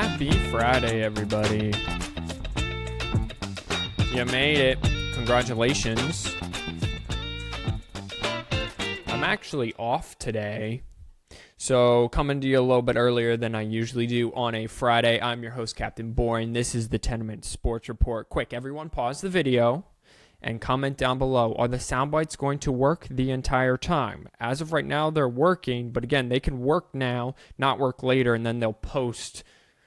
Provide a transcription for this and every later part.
Happy Friday, everybody. You made it. Congratulations. I'm actually off today, so coming to you a little bit earlier than I usually do on a Friday. I'm your host, Captain Boring. This is the 10-minute sports report. Quick, everyone pause the video and comment down below. Are the sound bites going to work the entire time? As of right now, they're working, but again, they can work now, not work later, and then they'll post,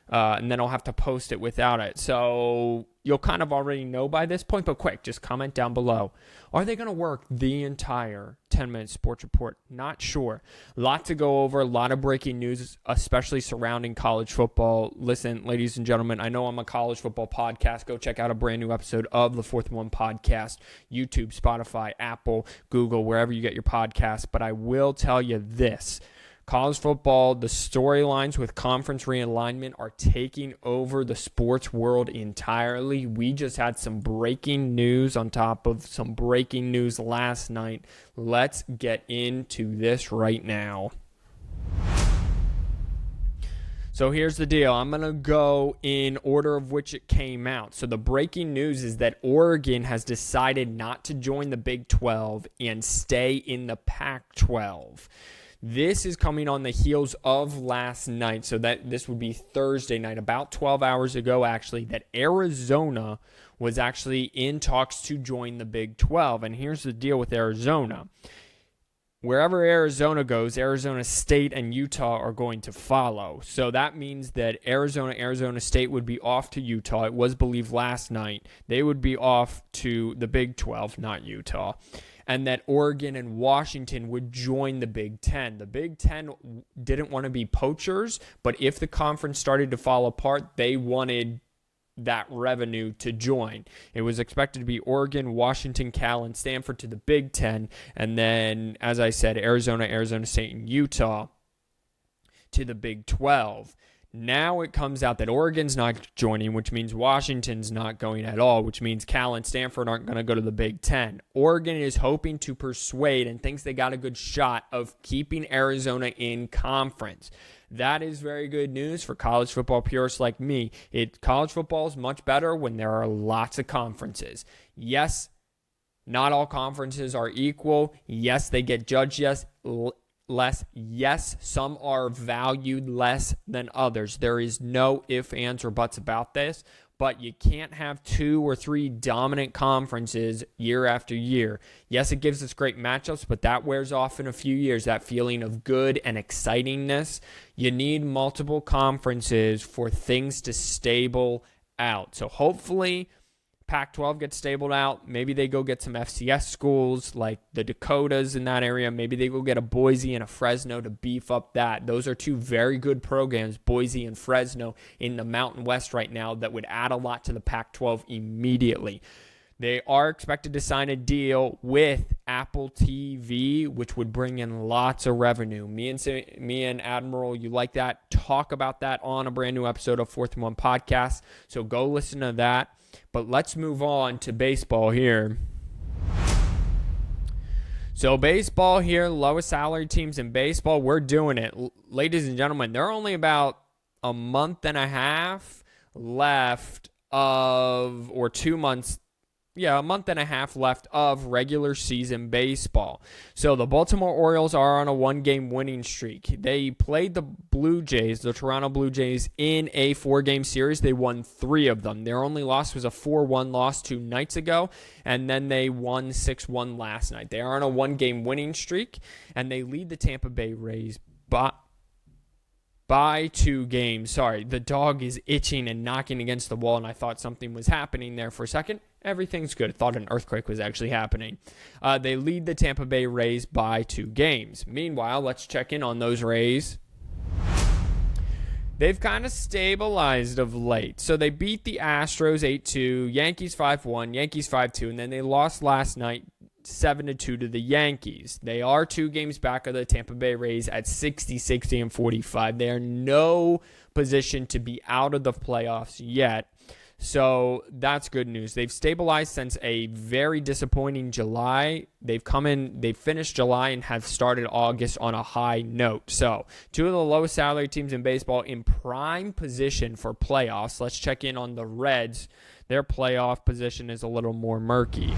and then I'll have to post it without it. So you'll kind of already know by this point, but quick, just comment down below. Are they going to work the entire 10-minute sports report? Not sure. A lot to go over, a lot of breaking news, especially surrounding college football. Listen, ladies and gentlemen, I know I'm a college football podcast. Go check out a brand new episode of the Fourth and One podcast, YouTube, Spotify, Apple, Google, wherever you get your podcasts. But I will tell you this. College football, the storylines with conference realignment are taking over the sports world entirely. We just had some breaking news on top of some breaking news last night. Let's get into this right now. So here's the deal. I'm going to go in order of which it came out. So the breaking news is that Oregon has decided not to join the Big 12 and stay in the Pac-12. This is coming on the heels of last night, so that this would be Thursday night, about 12 hours ago actually, that Arizona was actually in talks to join the Big 12. And here's the deal with Arizona. Wherever Arizona goes, Arizona State and Utah are going to follow. So that means that Arizona State would be off to Utah. It was believed last night they would be off to the Big 12, not Utah. And that Oregon and Washington would join the Big Ten. The Big Ten didn't want to be poachers, but if the conference started to fall apart, they wanted that revenue to join. It was expected to be Oregon, Washington, Cal, and Stanford to the Big Ten. And then, as I said, Arizona State, and Utah to the Big 12. Now it comes out that Oregon's not joining, which means Washington's not going at all, which means Cal and Stanford aren't going to go to the Big Ten. Oregon is hoping to persuade and thinks they got a good shot of keeping Arizona in conference. That is very good news for college football purists like me. College football is much better when there are lots of conferences. Yes, not all conferences are equal. Yes, they get judged less. Yes, some are valued less than others. There is no ifs, ands, or buts about this, but you can't have 2 or 3 dominant conferences year after year. Yes, it gives us great matchups, but that wears off in a few years, that feeling of good and excitingness. You need multiple conferences for things to stable out. So hopefully Pac-12 gets stabled out. Maybe they go get some FCS schools like the Dakotas in that area. Maybe they go get a Boise and a Fresno to beef up that. Those are 2 very good programs, Boise and Fresno, in the Mountain West right now that would add a lot to the Pac-12 immediately. They are expected to sign a deal with Apple TV, which would bring in lots of revenue. Me and Admiral, you like that? Talk about that on a brand new episode of Fourth and One podcast. So go listen to that. But let's move on to baseball here. So baseball here, lowest salary teams in baseball, we're doing it. Ladies and gentlemen, there are only about a month and a half left of, or 2 months, a month and a half left of regular season baseball. So the Baltimore Orioles are on a 1-game winning streak. They played the Toronto Blue Jays, in a 4-game series. They won 3 of them. Their only loss was a 4-1 loss 2 nights ago, and then they won 6-1 last night. They are on a 1-game winning streak, and they lead the Tampa Bay Rays by 2 games. Sorry, the dog is itching and knocking against the wall, and I thought something was happening there for a second. Everything's good. I thought an earthquake was actually happening. They lead the Tampa Bay Rays by 2 games. Meanwhile, let's check in on those Rays. They've kind of stabilized of late. So they beat the Astros 8-2, Yankees 5-1, Yankees 5-2, and then they lost last night 7-2 to the Yankees. They are 2 games back of the Tampa Bay Rays at 60, and 45. They are no position to be out of the playoffs yet. So that's good news. They've stabilized since a very disappointing July. They've finished July and have started August on a high note. So 2 of the lowest salary teams in baseball in prime position for playoffs. Let's check in on the Reds. Their playoff position is a little more murky.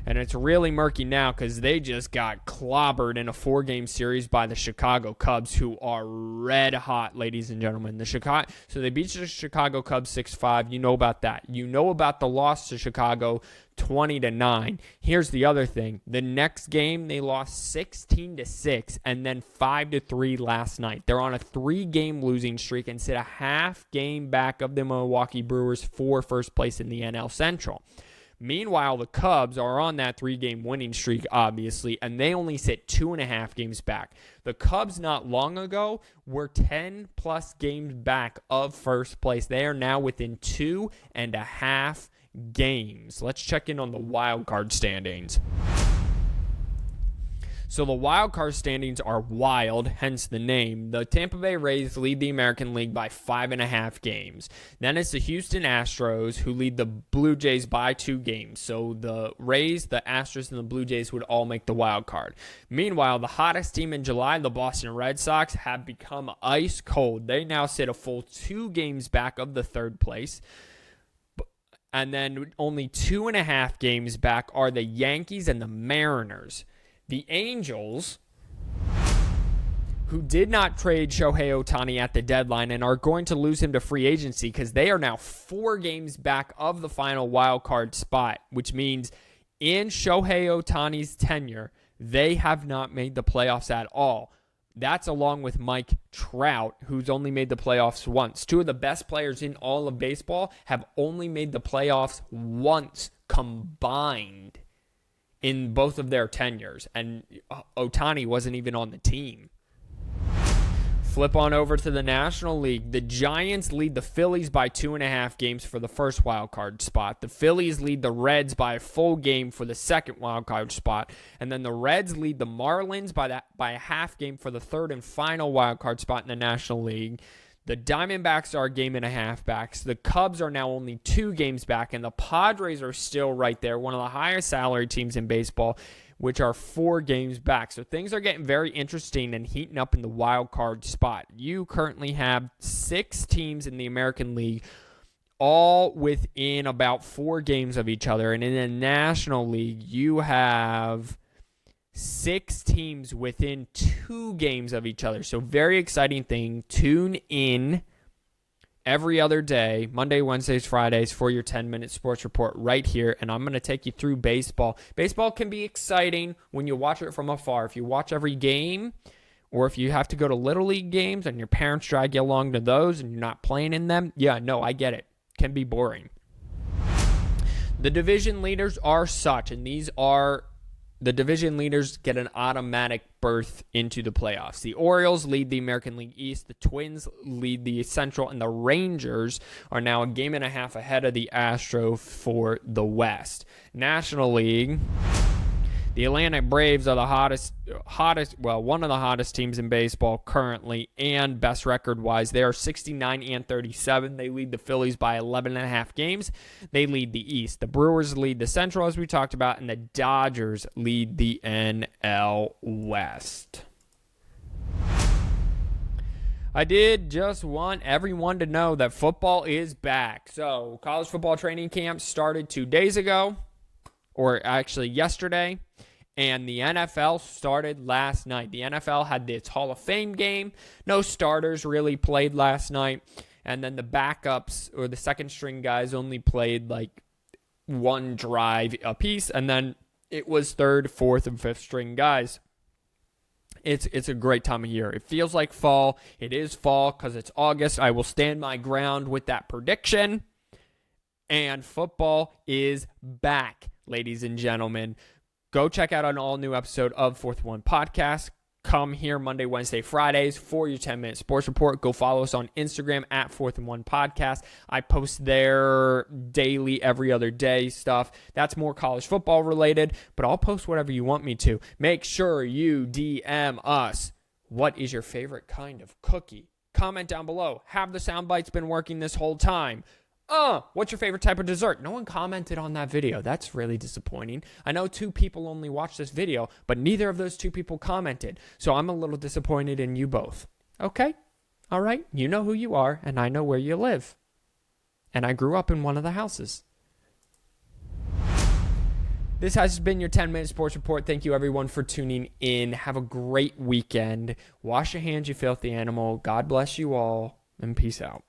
And it's really murky now because they just got clobbered in a 4-game series by the Chicago Cubs, who are red hot, ladies and gentlemen. So they beat the Chicago Cubs 6-5. You know about that. You know about the loss to Chicago 20-9. Here's the other thing. The next game, they lost 16-6 and then 5-3 last night. They're on a 3-game losing streak and sit a half game back of the Milwaukee Brewers for first place in the NL Central. Meanwhile, the Cubs are on that 3-game winning streak, obviously, and they only sit 2.5 games back. The Cubs not long ago were 10-plus games back of first place. They are now within 2.5 games. Let's check in on the wild card standings. So the wild card standings are wild, hence the name. The Tampa Bay Rays lead the American League by 5.5 games. Then it's the Houston Astros who lead the Blue Jays by 2 games. So the Rays, the Astros, and the Blue Jays would all make the wild card. Meanwhile, the hottest team in July, the Boston Red Sox, have become ice cold. They now sit a full 2 games back of the third place. And then only 2.5 games back are the Yankees and the Mariners. The Angels, who did not trade Shohei Ohtani at the deadline and are going to lose him to free agency because they are now 4 games back of the final wild card spot, which means in Shohei Ohtani's tenure, they have not made the playoffs at all. That's along with Mike Trout, who's only made the playoffs once. 2 of the best players in all of baseball have only made the playoffs once combined in both of their tenures, and Ohtani wasn't even on the team. Flip on over to the National League. The Giants lead the Phillies by 2.5 games for the first wild card spot. The Phillies lead the Reds by a full game for the second wild card spot, and then the Reds lead the Marlins by a half game for the third and final wild card spot in the National League. The Diamondbacks are a game and a half back. The Cubs are now only 2 games back, and the Padres are still right there, one of the highest salary teams in baseball, which are 4 games back. So things are getting very interesting and heating up in the wild card spot. You currently have 6 teams in the American League, all within about 4 games of each other. And in the National League, you have 6 teams within 2 games of each other. So very exciting thing. Tune in every other day, Monday, Wednesdays, Fridays, for your 10-minute sports report right here. And I'm going to take you through baseball. Baseball can be exciting when you watch it from afar. If you watch every game, or if you have to go to Little League games and your parents drag you along to those and you're not playing in them, yeah, no, I get it. Can be boring. The division leaders are such, and these are the division leaders get an automatic berth into the playoffs. The Orioles lead the American League East. The Twins lead the Central. And the Rangers are now a game and a half ahead of the Astros for the West. National League, the Atlanta Braves are the one of the hottest teams in baseball currently, and best record-wise. They are 69-37. They lead the Phillies by 11.5 games. They lead the East. The Brewers lead the Central, as we talked about, and the Dodgers lead the NL West. I did just want everyone to know that football is back. So, college football training camp started 2 days ago, or actually yesterday. And the NFL started last night. The NFL had its Hall of Fame game. No starters really played last night. And then the backups, or the second string guys, only played like 1 drive apiece. And then it was third, fourth, and fifth string guys. It's a great time of year. It feels like fall. It is fall because it's August. I will stand my ground with that prediction. And football is back, ladies and gentlemen. Go check out an all-new episode of Fourth One Podcast. Come here Monday, Wednesday, Fridays for your 10-minute sports report. Go follow us on Instagram at Fourth and One Podcast. I post there daily, every other day stuff. That's more college football related, but I'll post whatever you want me to. Make sure you DM us. What is your favorite kind of cookie? Comment down below. Have the sound bites been working this whole time? What's your favorite type of dessert? No one commented on that video. That's really disappointing. I know 2 people only watched this video, but neither of those 2 people commented. So I'm a little disappointed in you both. Okay? All right. You know who you are, and I know where you live. And I grew up in one of the houses. This has been your 10-minute sports report. Thank you, everyone, for tuning in. Have a great weekend. Wash your hands, you filthy animal. God bless you all, and peace out.